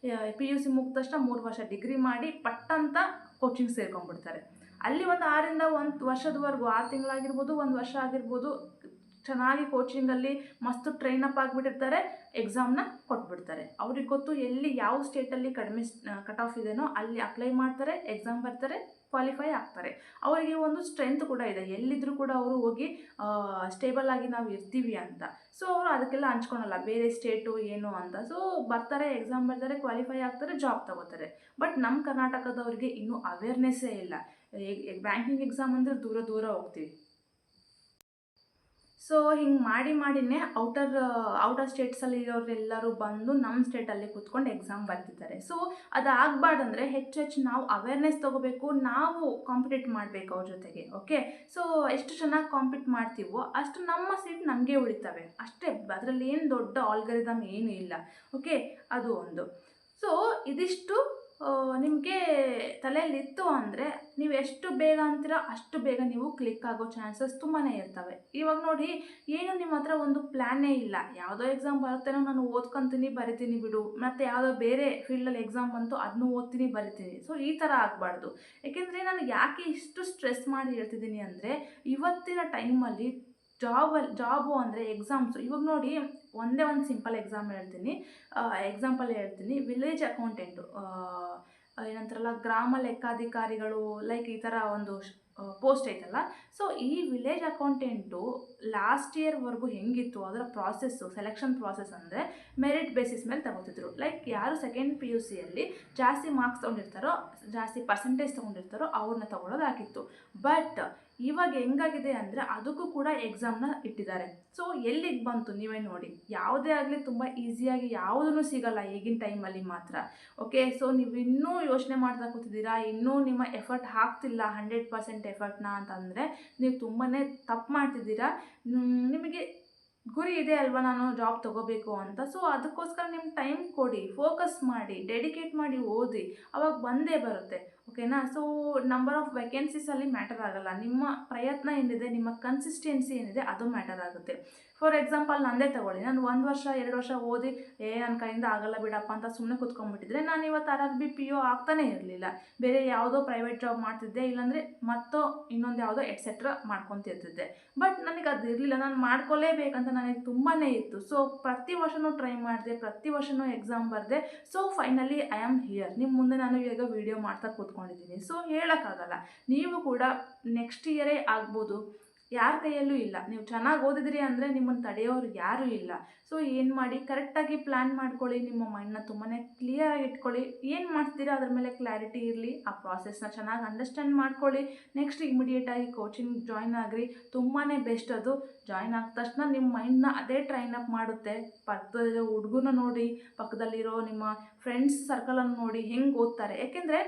PUC ಮುಗಿದ ತಕ್ಷಣ 3 ವರ್ಷ ಡಿಗ್ರಿ ಮಾಡಿ ಪಟ್ಟಂತ ಕೋಚಿಂಗ್ ಸೇರ್ಕೊಂಡ್ಬಿಡ್ತಾರೆ. ಅಲ್ಲಿ ಒಂದು 6ರಿಂದ 1 ವರ್ಷದವರೆಗೂ, 6 ತಿಂಗಳಾಗಿರ್ಬೋದು, 1 ವರ್ಷ ಆಗಿರ್ಬೋದು, ಚೆನ್ನಾಗಿ ಕೋಚಿಂಗಲ್ಲಿ ಮಸ್ತ್ ಟ್ರೈನಪ್ ಆಗಿಬಿಟ್ಟಿರ್ತಾರೆ, ಎಕ್ಸಾಮ್ನ ಕೊಟ್ಬಿಡ್ತಾರೆ. ಅವ್ರಿಗೆ ಗೊತ್ತು ಎಲ್ಲಿ ಯಾವ ಸ್ಟೇಟಲ್ಲಿ ಕಡಿಮೆ ಕಟ್ ಆಫ್ ಇದೆಯೋ ಅಲ್ಲಿ ಅಪ್ಲೈ ಮಾಡ್ತಾರೆ, ಎಕ್ಸಾಮ್ ಬರ್ತಾರೆ, ಕ್ವಾಲಿಫೈ ಆಗ್ತಾರೆ. ಅವರಿಗೆ ಒಂದು ಸ್ಟ್ರೆಂತ್ ಕೂಡ ಇದೆ, ಎಲ್ಲಿದ್ದರೂ ಕೂಡ ಅವರು ಹೋಗಿ ಸ್ಟೇಬಲ್ ಆಗಿ ನಾವು ಇರ್ತೀವಿ ಅಂತ. ಸೊ ಅವರು ಅದಕ್ಕೆಲ್ಲ ಹಂಚ್ಕೊಳಲ್ಲ ಬೇರೆ ಸ್ಟೇಟು ಏನು ಅಂತ. ಸೊ ಬರ್ತಾರೆ, ಎಕ್ಸಾಮ್ ಬರ್ತಾರೆ, ಕ್ವಾಲಿಫೈ ಆಗ್ತಾರೆ, ಜಾಬ್ ತಗೋತಾರೆ. ಬಟ್ ನಮ್ಮ ಕರ್ನಾಟಕದವ್ರಿಗೆ ಇನ್ನೂ ಅವೇರ್ನೆಸ್ಸೇ ಇಲ್ಲ. ಬ್ಯಾಂಕಿಂಗ್ ಎಕ್ಸಾಮ್ ಅಂದರೆ ದೂರ ಹೋಗ್ತೀವಿ. ಸೊ ಹಿಂಗೆ ಮಾಡಿನೇ ಔಟರ್ ಸ್ಟೇಟ್ಸಲ್ಲಿ ಇರೋರೆಲ್ಲರೂ ಬಂದು ನಮ್ಮ ಸ್ಟೇಟಲ್ಲಿ ಕೂತ್ಕೊಂಡು ಎಕ್ಸಾಮ್ ಬರ್ತಿದ್ದಾರೆ. ಸೊ ಅದಾಗಬಾರ್ದಂದ್ರೆ ಹೆಚ್ಚು ನಾವು ಅವೇರ್ನೆಸ್ ತೊಗೋಬೇಕು, ನಾವು ಕಾಂಪಿಟೇಟ್ ಮಾಡಬೇಕು ಅವ್ರ ಜೊತೆಗೆ. ಓಕೆ, ಸೊ ಎಷ್ಟು ಚೆನ್ನಾಗಿ ಕಾಂಪೀಟ್ ಮಾಡ್ತೀವೋ ಅಷ್ಟು ನಮ್ಮ ಸೀಟ್ ನಮಗೆ ಉಳಿತವೆ ಅಷ್ಟೇ. ಅದರಲ್ಲಿ ಏನು ದೊಡ್ಡ ಆಲ್ಗರಿದಮ್ ಏನೂ ಇಲ್ಲ. ಓಕೆ, ಅದು ಒಂದು. ಸೊ ಇದಿಷ್ಟು ನಿಮಗೆ ತಲೆಯಲ್ಲಿತ್ತು ಅಂದರೆ ನೀವು ಎಷ್ಟು ಬೇಗ ಅಂತೀರ ಅಷ್ಟು ಬೇಗ ನೀವು ಕ್ಲಿಕ್ ಆಗೋ ಚಾನ್ಸಸ್ ತುಂಬಾ ಇರ್ತವೆ. ಇವಾಗ ನೋಡಿ, ಏನು ನಿಮ್ಮ ಹತ್ರ ಒಂದು ಪ್ಲ್ಯಾನೇ ಇಲ್ಲ, ಯಾವುದೋ ಎಕ್ಸಾಮ್ ಬರುತ್ತೇನೋ ನಾನು ಓದ್ಕೊತೀನಿ ಬರಿತೀನಿ ಬಿಡು, ಮತ್ತು ಯಾವುದೋ ಬೇರೆ ಫೀಲ್ಡಲ್ಲಿ ಎಕ್ಸಾಮ್ ಬಂತು ಅದನ್ನೂ ಓದ್ತೀನಿ ಬರಿತೀನಿ. ಸೊ ಈ ಥರ ಆಗಬಾರ್ದು. ಏಕೆಂದರೆ ನಾನು ಯಾಕೆ ಇಷ್ಟು ಸ್ಟ್ರೆಸ್ ಮಾಡಿ ಹೇಳ್ತಿದ್ದೀನಿ ಅಂದರೆ, ಇವತ್ತಿನ ಟೈಮಲ್ಲಿ ಜಾಬು ಅಂದರೆ ಎಕ್ಸಾಮ್ಸು. ಇವಾಗ ನೋಡಿ, ಒಂದೇ ಒಂದು ಸಿಂಪಲ್ ಎಕ್ಸಾಂಪಲ್ ಹೇಳ್ತೀನಿ. ವಿಲೇಜ್ ಅಕೌಂಟೆಂಟು, ಏನಂತಾರಲ್ಲ ಗ್ರಾಮ ಲೆಕ್ಕಾಧಿಕಾರಿಗಳು, ಲೈಕ್ ಈ ಥರ ಒಂದು ಪೋಸ್ಟ್ ಐತಲ್ಲ. ಸೊ ಈ ವಿಲೇಜ್ ಅಕೌಂಟೆಂಟು ಲಾಸ್ಟ್ ಇಯರ್ವರೆಗೂ ಹೆಂಗಿತ್ತು ಅದರ ಸೆಲೆಕ್ಷನ್ ಪ್ರಾಸೆಸ್ ಅಂದರೆ ಮೆರಿಟ್ ಬೇಸಿಸ್ ಮೇಲೆ ತಗೋತಿದ್ರು. ಲೈಕ್ ಯಾರು ಸೆಕೆಂಡ್ PUCಯಲ್ಲಿ ಜಾಸ್ತಿ ಮಾರ್ಕ್ಸ್ ತೊಗೊಂಡಿರ್ತಾರೋ, ಜಾಸ್ತಿ ಪರ್ಸೆಂಟೇಜ್ ತೊಗೊಂಡಿರ್ತಾರೋ ಅವ್ರನ್ನ ತೊಗೊಳೋದಾಗಿತ್ತು. ಬಟ್ ಇವಾಗ ಹೆಂಗಾಗಿದೆ ಅಂದರೆ ಅದಕ್ಕೂ ಕೂಡ ಎಕ್ಸಾಮ್ನ ಇಟ್ಟಿದ್ದಾರೆ. ಸೊ ಎಲ್ಲಿಗೆ ಬಂತು ನೀವೇ ನೋಡಿ. ಯಾವುದೇ ಆಗಲಿ ತುಂಬ ಈಸಿಯಾಗಿ ಯಾವುದೂ ಸಿಗಲ್ಲ ಈಗಿನ ಟೈಮಲ್ಲಿ ಮಾತ್ರ. ಓಕೆ, ಸೊ ನೀವು ಇನ್ನೂ ಯೋಚನೆ ಮಾಡ್ತಾ ಕೂತಿದ್ದೀರಾ, ಇನ್ನೂ ನಿಮ್ಮ ಎಫರ್ಟ್ ಹಾಕ್ತಿಲ್ಲ 100% ಎಫರ್ಟ್ನ ಅಂತಂದರೆ ನೀವು ತುಂಬಾ ತಪ್ಪು ಮಾಡ್ತಿದ್ದೀರಾ. ನಿಮಗೆ ಗುರಿ ಇದೆ ಅಲ್ವಾ, ನಾನು ಜಾಬ್ ತೊಗೋಬೇಕು ಅಂತ. ಸೊ ಅದಕ್ಕೋಸ್ಕರ ನಿಮ್ಮ ಟೈಮ್ ಕೊಡಿ, ಫೋಕಸ್ ಮಾಡಿ, ಡೆಡಿಕೇಟ್ ಮಾಡಿ ಓದಿ, ಅವಾಗ ಬಂದೇ ಬರುತ್ತೆ. ಓಕೆನಾ? ಸೊ ನಂಬರ್ ಆಫ್ ವೇಕೆನ್ಸೀಸಲ್ಲಿ ಮ್ಯಾಟರ್ ಆಗಲ್ಲ, ನಿಮ್ಮ ಪ್ರಯತ್ನ ಏನಿದೆ, ನಿಮ್ಮ ಕನ್ಸಿಸ್ಟೆನ್ಸಿ ಏನಿದೆ ಅದು ಮ್ಯಾಟರ್ ಆಗುತ್ತೆ. ಫಾರ್ ಎಕ್ಸಾಂಪಲ್ ನಂದೇ ತಗೊಳ್ಳಿ, ನಾನು 1 ವರ್ಷ 2 ವರ್ಷ ಓದಿ ನನ್ನ ಕೈಯಿಂದ ಆಗಲ್ಲ ಬಿಡಪ್ಪ ಅಂತ ಸುಮ್ಮನೆ ಕೂತ್ಕೊಂಡ್ಬಿಟ್ಟಿದ್ರೆ ನಾನು ಇವತ್ತು RRB PO ಆಗ್ತಾನೇ ಇರಲಿಲ್ಲ. ಬೇರೆ ಯಾವುದೋ ಪ್ರೈವೇಟ್ ಜಾಬ್ ಮಾಡ್ತಿದ್ದೆ, ಇಲ್ಲಾಂದರೆ ಇನ್ನೊಂದು ಯಾವುದೋ ಎಟ್ಸೆಟ್ರಾ ಮಾಡ್ಕೊತಿರ್ತಿದ್ದೆ. ಬಟ್ ನನಗೆ ಅದು ಇರಲಿಲ್ಲ, ನಾನು ಮಾಡ್ಕೊಳ್ಳೇಬೇಕಂತ ನನಗೆ ತುಂಬಾ ಇತ್ತು. ಸೊ ಪ್ರತಿ ವರ್ಷವೂ ಟ್ರೈ ಮಾಡಿದೆ, ಪ್ರತಿ ವರ್ಷವೂ ಎಕ್ಸಾಮ್ ಬರೆದೆ. So finally I am here. ನಿಮ್ಮ ಮುಂದೆ ನಾನು ಇವಾಗ ವಿಡಿಯೋ ಮಾಡ್ತಾ ಕೂತ್ಕೊಂಡಿದ್ದೀನಿ. ಸೊ ಹೇಳೋಕ್ಕಾಗಲ್ಲ, ನೀವು ಕೂಡ ನೆಕ್ಸ್ಟ್ ಇಯರೇ ಆಗ್ಬೋದು, ಯಾರ ಕೈಯಲ್ಲೂ ಇಲ್ಲ. ನೀವು ಚೆನ್ನಾಗಿ ಓದಿದ್ರಿ ಅಂದರೆ ನಿಮ್ಮನ್ನು ತಡೆಯೋರು ಯಾರೂ ಇಲ್ಲ. ಸೊ ಏನು ಮಾಡಿ, ಕರೆಕ್ಟಾಗಿ ಪ್ಲ್ಯಾನ್ ಮಾಡ್ಕೊಳ್ಳಿ, ನಿಮ್ಮ ಮೈಂಡ್ನ ತುಂಬಾ ಕ್ಲಿಯರಾಗಿ ಇಟ್ಕೊಳ್ಳಿ. ಏನು ಮಾಡ್ತೀರಾ ಅದ್ರ ಮೇಲೆ ಕ್ಲಾರಿಟಿ ಇರಲಿ, ಆ ಪ್ರಾಸೆಸ್ನ ಚೆನ್ನಾಗಿ ಅಂಡರ್ಸ್ಟ್ಯಾಂಡ್ ಮಾಡ್ಕೊಳ್ಳಿ. ನೆಕ್ಸ್ಟ್ ಇಮಿಡಿಯೇಟಾಗಿ ಕೋಚಿಂಗ್ ಜಾಯ್ನ್ ಆಗಿರಿ, ತುಂಬಾ ಬೆಸ್ಟ್ ಅದು. ಜಾಯ್ನ್ ಆದ ತಕ್ಷಣ ನಿಮ್ಮ ಮೈಂಡ್ನ ಅದೇ ಟ್ರೈನ್ ಅಪ್ ಮಾಡುತ್ತೆ. ಪಕ್ಕದಲ್ಲಿರೋ ಹುಡುಗನ ನೋಡಿ, ಪಕ್ಕದಲ್ಲಿರೋ ನಿಮ್ಮ ಫ್ರೆಂಡ್ಸ್ ಸರ್ಕಲನ್ನು ನೋಡಿ ಹೆಂಗೆ ಓದ್ತಾರೆ. ಏಕೆಂದರೆ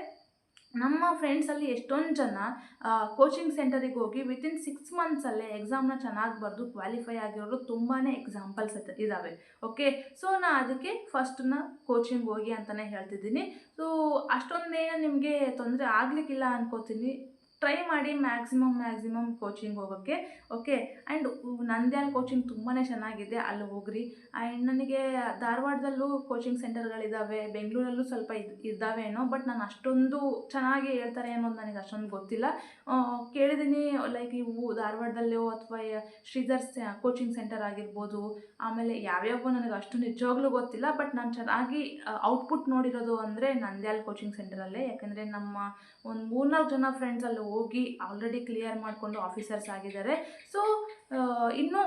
ನಮ್ಮ ಫ್ರೆಂಡ್ಸಲ್ಲಿ ಎಷ್ಟೊಂದು ಜನ ಕೋಚಿಂಗ್ ಸೆಂಟರಿಗೆ ಹೋಗಿ ವಿತಿನ್ 6 ಮಂತ್ಸಲ್ಲೇ ಎಕ್ಸಾಮ್ನ ಚೆನ್ನಾಗಿ ಬರೆದು ಕ್ವಾಲಿಫೈ ಆಗಿರೋರು ತುಂಬಾ ಎಕ್ಸಾಂಪಲ್ಸ್ ಇದ್ದಾವೆ. ಓಕೆ, ಸೊ ನಾನು ಅದಕ್ಕೆ ಫಸ್ಟನ್ನ ಕೋಚಿಂಗ್ ಹೋಗಿ ಅಂತಲೇ ಹೇಳ್ತಿದ್ದೀನಿ. ಸೊ ಅಷ್ಟೊಂದೇನು ನಿಮಗೆ ತೊಂದರೆ ಆಗಲಿಕ್ಕಿಲ್ಲ ಅನ್ಕೋತೀನಿ. ಟ್ರೈ ಮಾಡಿ ಮ್ಯಾಕ್ಸಿಮಮ್ ಕೋಚಿಂಗ್ ಹೋಗೋಕ್ಕೆ. ಓಕೆ, ಆ್ಯಂಡ್ ನಂದ್ಯಾಲ್ ಕೋಚಿಂಗ್ ತುಂಬಾ ಚೆನ್ನಾಗಿದೆ, ಅಲ್ಲಿ ಹೋಗ್ರಿ. ಆ್ಯಂಡ್ ನನಗೆ ಧಾರವಾಡದಲ್ಲೂ ಕೋಚಿಂಗ್ ಸೆಂಟರ್ಗಳಿದ್ದಾವೆ, ಬೆಂಗಳೂರಲ್ಲೂ ಸ್ವಲ್ಪ ಇದ್ದಾವೇನೋ, ಬಟ್ ನಾನು ಅಷ್ಟೊಂದು ಚೆನ್ನಾಗಿ ಹೇಳ್ತಾರೆ ಅನ್ನೋದು ನನಗೆ ಅಷ್ಟೊಂದು ಗೊತ್ತಿಲ್ಲ. ಕೇಳಿದ್ದೀನಿ, ಲೈಕ್ ಇವು ಧಾರವಾಡದಲ್ಲೋ ಅಥವಾ ಶ್ರೀಧರ್ ಕೋಚಿಂಗ್ ಸೆಂಟರ್ ಆಗಿರ್ಬೋದು. ಆಮೇಲೆ ಯಾವ್ಯಾವ ನನಗೆ ಅಷ್ಟು ನಿಜವಾಗ್ಲೂ ಗೊತ್ತಿಲ್ಲ, ಬಟ್ ನಾನು ಚೆನ್ನಾಗಿ ಔಟ್ಪುಟ್ ನೋಡಿರೋದು ಅಂದರೆ ನಂದ್ಯಾಲ್ ಕೋಚಿಂಗ್ ಸೆಂಟರಲ್ಲೇ. ಯಾಕೆಂದರೆ ನಮ್ಮ ಒಂದು 3-4 ಜನ ಫ್ರೆಂಡ್ಸ್ ಅಲ್ಲಿ ಹೋಗಿ ಆಲ್ರೆಡಿ ಕ್ಲಿಯರ್ ಮಾಡಿಕೊಂಡು ಆಫೀಸರ್ಸ್ ಆಗಿದ್ದಾರೆ. ಸೊ ಇನ್ನೂ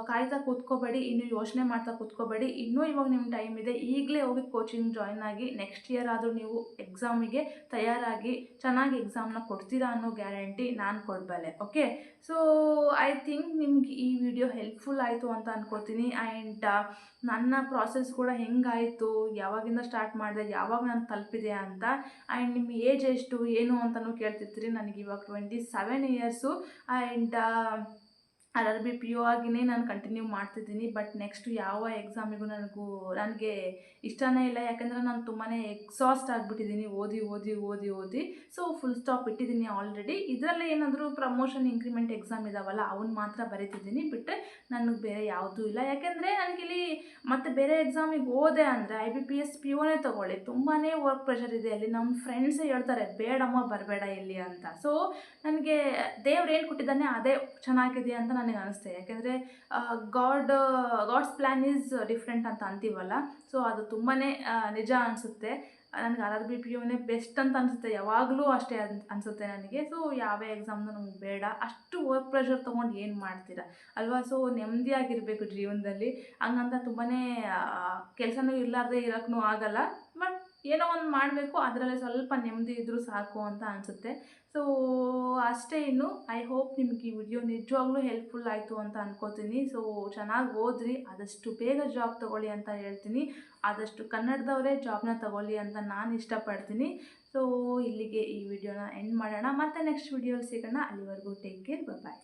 ಕಾಯ್ತಾ ಕೂತ್ಕೋಬೇಡಿ, ಇನ್ನೂ ಯೋಚನೆ ಮಾಡ್ತಾ ಕೂತ್ಕೋಬೇಡಿ. ಇನ್ನೂ ಇವಾಗ ನಿಮ್ಮ ಟೈಮ್ ಇದೆ, ಈಗಲೇ ಹೋಗಿ ಕೋಚಿಂಗ್ ಜಾಯ್ನ್ ಆಗಿ ನೆಕ್ಸ್ಟ್ ಇಯರ್ ಆದರೂ ನೀವು ಎಕ್ಸಾಮಿಗೆ ತಯಾರಾಗಿ ಚೆನ್ನಾಗಿ ಎಕ್ಸಾಮ್ನ ಕೊಡ್ತೀರಾ ಅನ್ನೋ ಗ್ಯಾರಂಟಿ ನಾನು ಕೊಡಬಲ್ಲೆ. ಓಕೆ, ಸೊ ಐ ಥಿಂಕ್ ನಿಮ್ಗೆ ಈ ವಿಡಿಯೋ ಹೆಲ್ಪ್ಫುಲ್ ಆಯಿತು ಅಂತ ಅನ್ಕೋತೀನಿ. ಆ್ಯಂಡ್ ನನ್ನ ಪ್ರಾಸೆಸ್ ಕೂಡ ಹೆಂಗಾಯಿತು, ಯಾವಾಗಿಂದ ಸ್ಟಾರ್ಟ್ ಮಾಡಿದೆ, ಯಾವಾಗ ನಾನು ತಲುಪಿದೆ ಅಂತ. ಆ್ಯಂಡ್ ನಿಮ್ಮ ಏಜ್ ಎಷ್ಟು ಏನು ಅಂತಲೂ ಕೇಳ್ತಿರ್ತೀರಿ. ನನಗೆ ಇವಾಗ 27 ಇಯರ್ಸು. ಆ್ಯಂಡ್ RRB PO ಆಗಿನೇ ನಾನು ಕಂಟಿನ್ಯೂ ಮಾಡ್ತಿದ್ದೀನಿ. ಬಟ್ ನೆಕ್ಸ್ಟು ಯಾವ ಎಕ್ಸಾಮಿಗೂ ನನಗೆ ಇಷ್ಟನೇ ಇಲ್ಲ. ಯಾಕೆಂದರೆ ನಾನು ತುಂಬಾ ಎಕ್ಸಾಸ್ಟ್ ಆಗಿಬಿಟ್ಟಿದ್ದೀನಿ ಓದಿ. ಸೊ ಫುಲ್ ಸ್ಟಾಪ್ ಇಟ್ಟಿದ್ದೀನಿ ಆಲ್ರೆಡಿ. ಇದರಲ್ಲೇ ಏನಾದರೂ ಪ್ರಮೋಷನ್ ಇಂಕ್ರಿಮೆಂಟ್ ಎಕ್ಸಾಮ್ ಇದ್ದಾವಲ್ಲ ಅವನ್ನ ಮಾತ್ರ ಬರೀತಿದ್ದೀನಿ, ಬಿಟ್ಟರೆ ನನಗೆ ಬೇರೆ ಯಾವುದೂ ಇಲ್ಲ. ಯಾಕೆಂದರೆ ನನಗಿಲ್ಲಿ ಮತ್ತು ಬೇರೆ ಎಕ್ಸಾಮಿಗೆ ಹೋದೆ ಅಂದರೆ IBPS POನೇ ತೊಗೊಳ್ಳಿ, ತುಂಬಾ ವರ್ಕ್ ಪ್ರೆಷರ್ ಇದೆ ಅಲ್ಲಿ. ನಮ್ಮ ಫ್ರೆಂಡ್ಸೇ ಹೇಳ್ತಾರೆ ಬೇಡಮ್ಮ ಬರಬೇಡ ಇಲ್ಲಿ ಅಂತ. ಸೊ ನನಗೆ ದೇವ್ರು ಏನು ಕೊಟ್ಟಿದ್ದಾನೆ ಅದೇ ಚೆನ್ನಾಗಿದೆ ಅಂತ ನನಗೆ ಅನಿಸ್ತೆ. ಯಾಕೆಂದರೆ ಗಾಡ್ಸ್ ಪ್ಲ್ಯಾನ್ ಈಸ್ ಡಿಫ್ರೆಂಟ್ ಅಂತ ಅಂತೀವಲ್ಲ, ಸೊ ಅದು ತುಂಬಾ ನಿಜ ಅನಿಸುತ್ತೆ. ನನಗೆ RRB POನೇ ಬೆಸ್ಟ್ ಅಂತ ಅನಿಸುತ್ತೆ, ಯಾವಾಗಲೂ ಅಷ್ಟೇ ಅನಿಸುತ್ತೆ ನನಗೆ. ಸೊ ಯಾವ ಎಕ್ಸಾಮ್ನು ನಮ್ಗೆ ಬೇಡ, ಅಷ್ಟು ವರ್ಕ್ ಪ್ರೆಷರ್ ತೊಗೊಂಡು ಏನು ಮಾಡ್ತೀರಾ ಅಲ್ವಾ. ಸೊ ನೆಮ್ಮದಿಯಾಗಿರಬೇಕು ಜೀವನದಲ್ಲಿ. ಹಂಗಂತ ತುಂಬಾ ಕೆಲಸನೂ ಇರಲಾರ್ದೆ ಇರೋಕ್ಕೂ ಆಗಲ್ಲ. ಬಟ್ ಏನೋ ಒಂದು ಮಾಡಬೇಕು, ಅದರಲ್ಲೇ ಸ್ವಲ್ಪ ನೆಮ್ಮದಿ ಇದ್ದರೂ ಸಾಕು ಅಂತ ಅನಿಸುತ್ತೆ. ಸೊ ಅಷ್ಟೇ. ಇನ್ನು ಐ ಹೋಪ್ ನಿಮ್ಗೆ ಈ ವಿಡಿಯೋ ನಿಜವಾಗ್ಲೂ ಹೆಲ್ಪ್ಫುಲ್ ಆಯಿತು ಅಂತ ಅನ್ಕೋತೀನಿ. ಸೊ ಚೆನ್ನಾಗಿ ಓದ್ರಿ, ಆದಷ್ಟು ಬೇಗ ಜಾಬ್ ತೊಗೊಳ್ಳಿ ಅಂತ ಹೇಳ್ತೀನಿ. ಆದಷ್ಟು ಕನ್ನಡದವರೇ ಜಾಬ್ನ ತೊಗೊಳ್ಳಿ ಅಂತ ನಾನು ಇಷ್ಟಪಡ್ತೀನಿ. ಸೊ ಇಲ್ಲಿಗೆ ಈ ವಿಡಿಯೋನ ಎಂಡ್ ಮಾಡೋಣ. ಮತ್ತೆ ನೆಕ್ಸ್ಟ್ ವಿಡಿಯೋಲಿ ಸಿಗೋಣ. ಅಲ್ಲಿವರೆಗೂ ಟೇಕ್ ಕೇರ್, ಬಾಯ್.